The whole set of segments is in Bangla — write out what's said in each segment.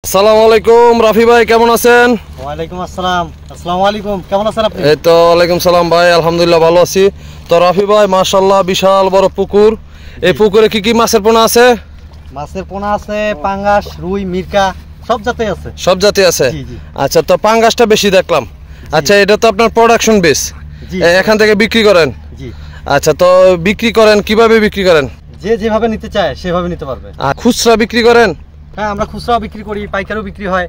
আসসালামু আলাইকুম রাফি ভাই, কেমন আছেন? ওয়ালাইকুম আসসালাম। আসসালামু আলাইকুম, কেমন আছেন আপনি? এই তো ওয়ালাইকুম সালাম ভাই, আলহামদুলিল্লাহ ভালো আছি। তো রাফি ভাই মাশাআল্লাহ বিশাল বড় পুকুর, এই পুকুরে কি কি মাছের পোনা আছে? মাছের পোনা আছে, পাঙ্গাস, রুই, মিরকা, সব জাতের আছে। সব জাতি আছে? জি জি। আচ্ছা, তো পাঙ্গাসটা বেশি দেখলাম। আচ্ছা, এটা তো আপনার প্রোডাকশন বেস, জি। এখান থেকে বিক্রি করেন? জি। আচ্ছা, তো বিক্রি করেন কিভাবে বিক্রি করেন? যে যেভাবে নিতে চায় সেভাবে নিতে পারবে। আর খুচরা বিক্রি করেন? হ্যাঁ, আমরা খুচরাও বিক্রি করি, পাইকারিও বিক্রি হয়।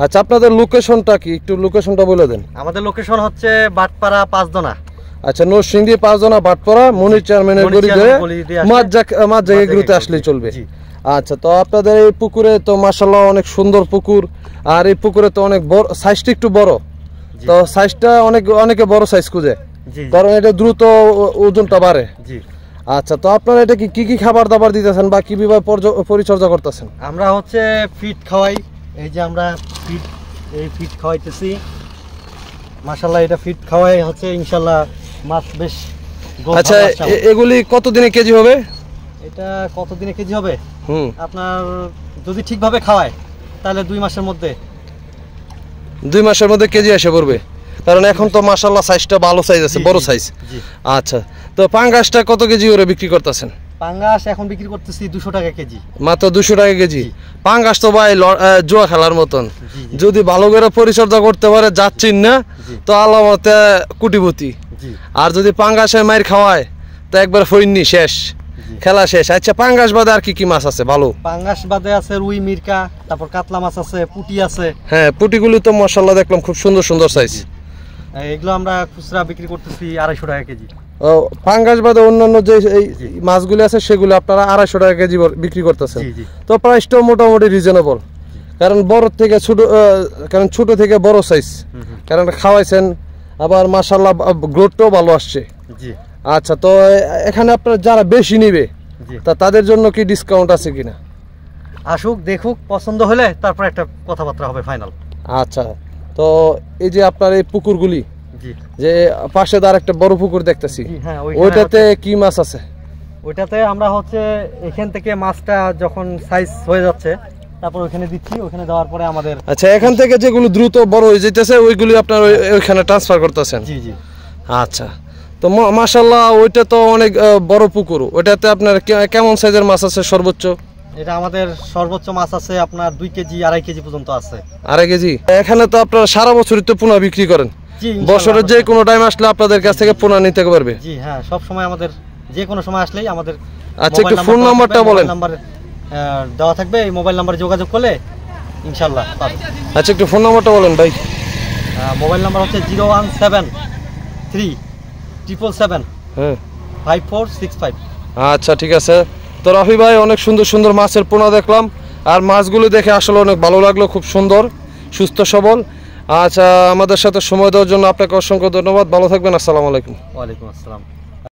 আচ্ছা, আপনাদের লোকেশনটা কি, একটু লোকেশনটা বলে দেন। আমাদের লোকেশন হচ্ছে বাটপাড়া পাঁচদনা। আচ্ছা, নরসিংদী পাঁচজনা বাটপাড়া মনির চেয়ারম্যানের গলি ধরে মাঝ জায়গাগুলোতে আসলেই চলবে। আচ্ছা, তো আপনাদের এই পুকুরে তো মাশাআল্লাহ অনেক সুন্দর পুকুর, আর এই পুকুরে তো অনেক বড়, সাইজটা একটু বড়, তো সাইজটা অনেকে বড় সাইজ খুঁজে, কারণ এটা দ্রুত ওজনটা বাড়ে। জি। আচ্ছা, তো আপনারা এটা কি খাবার দাবার দিতেছেন বা কিভাবে পরিচর্যা করতেছেন? আমরা হচ্ছে ফিড খাওয়াই, এই যে আমরা ফিড খাওয়াইতেছি। মাশাআল্লাহ, এটা ফিড খাওয়াই হচ্ছে ইনশাআল্লাহ মাছ বেশ। আচ্ছা, এগুলি কতদিনে কেজি হবে? এটা কতদিনে কেজি হবে? আপনার যদি ঠিকভাবে খাওয়ায় তাহলে 2 মাসের মধ্যে। 2 মাসের মধ্যে কেজি এসে পড়বে, কারণ এখন তো মাশাআল্লাহ সাইজটা ভালো সাইজ আছে, বড় সাইজ। আচ্ছা, তো পাঙ্গাসটা কত কেজি করে বিক্রি করতেছেন? পাঙ্গাস এখন বিক্রি করতেছি 200 টাকা কেজি। মাত্র 200 টাকা কেজি? পাঙ্গাস তো ভাই জুয়া খেলার মতন, যদি ভালো করে পরিচর্যা করতে পারে যাচ্ছেন না তো আল্লাহতে কোটিপতি। আর যদি পাঙ্গাসে মাইর খাওয়ায় তো একবার ফইন্নি শেষ, খেলা শেষ। আচ্ছা, পাঙ্গাস বাদে আর কি মাছ আছে ভালো? পাঙ্গাস বাদে আছে রুই, মিরকা, তারপর কাতলা মাছ আছে, পুঁটি আছে। হ্যাঁ, পুঁটিগুলি তো মাশাআল্লাহ দেখলাম খুব সুন্দর সুন্দর সাইজ। এগুলো আমরা খুচরা বিক্রি করতেছি 250 টাকা কেজি। ও, পাঙ্গাস বাদে অন্যান্য যে এই মাছগুলি আছে সেগুলো আপনারা 250 টাকা কেজি বিক্রি করতেছেন? তো প্রাইসটাও মোটামুটি রিজনেবল, কারণ ছোট থেকে বড় সাইজ, কারণ খাওয়াইছেন, আবার মাশাআল্লাহ গ্রোথটাও ভালো আসছে। আচ্ছা, তো এখানে আপনারা যারা বেশি নিবে তা তাদের জন্য কি ডিসকাউন্ট আছে কিনা? আসুক, দেখুক, পছন্দ হলে তারপর একটা কথাবার্তা হবে ফাইনাল। আচ্ছা, তো এই যে আপনার এই পুকুরগুলি, যে পাশে আর একটা বড় পুকুর দেখতেছি, ওইটাতে কি মাছ আছে? ওইটাতে আমরা হচ্ছে এখান থেকে মাছটা যখন সাইজ হয়ে যাচ্ছে তারপর ওখানে দিচ্ছি, ওখানে দেওয়ার পরে আমাদের। আচ্ছা, এখান থেকে যেগুলো দ্রুত বড় হয়ে যাইতেছে ওইগুলি আপনার ওইখানে ট্রান্সফার করতেছেন? জি জি। আচ্ছা, তো মাশাআল্লাহ ওইটা তো অনেক বড় পুকুর, ওইটাতে আপনার কেমন সাইজের মাছ আছে সর্বোচ্চ? এটা আমাদের সর্বোচ্চ মাছ আছে আপনার 2 কেজি 2.5 কেজি পর্যন্ত আছে। 2.5 কেজি? এখানে তো আপনারা সারা বছরই তো পোনা বিক্রি করেন, বছরের যে কোনো টাইম আসলে আপনাদের কাছ থেকে পোনা নিতে পারবে? জি হ্যাঁ, সব সময় আমাদের, যে কোনো সময় আসলেই আমাদের। আচ্ছা, একটু ফোন নাম্বারটা বলেন। নাম্বার দেওয়া থাকবে, এই মোবাইল নাম্বারে যোগাযোগ করলে ইনশাআল্লাহ পাবেন। আচ্ছা, একটু ফোন নাম্বারটা বলেন ভাই। মোবাইল নাম্বার হচ্ছে 01737775465। আচ্ছা, ঠিক আছে। তো রাফি ভাই, অনেক সুন্দর সুন্দর মাছের পোনা দেখলাম, আর মাছগুলো দেখে আসলে অনেক ভালো লাগলো, খুব সুন্দর, সুস্থ সবল। আচ্ছা, আমাদের সাথে সময় দেওয়ার জন্য আপনাকে অসংখ্য ধন্যবাদ, ভালো থাকবেন। আসসালামু আলাইকুম। ওয়ালাইকুম আসসালাম।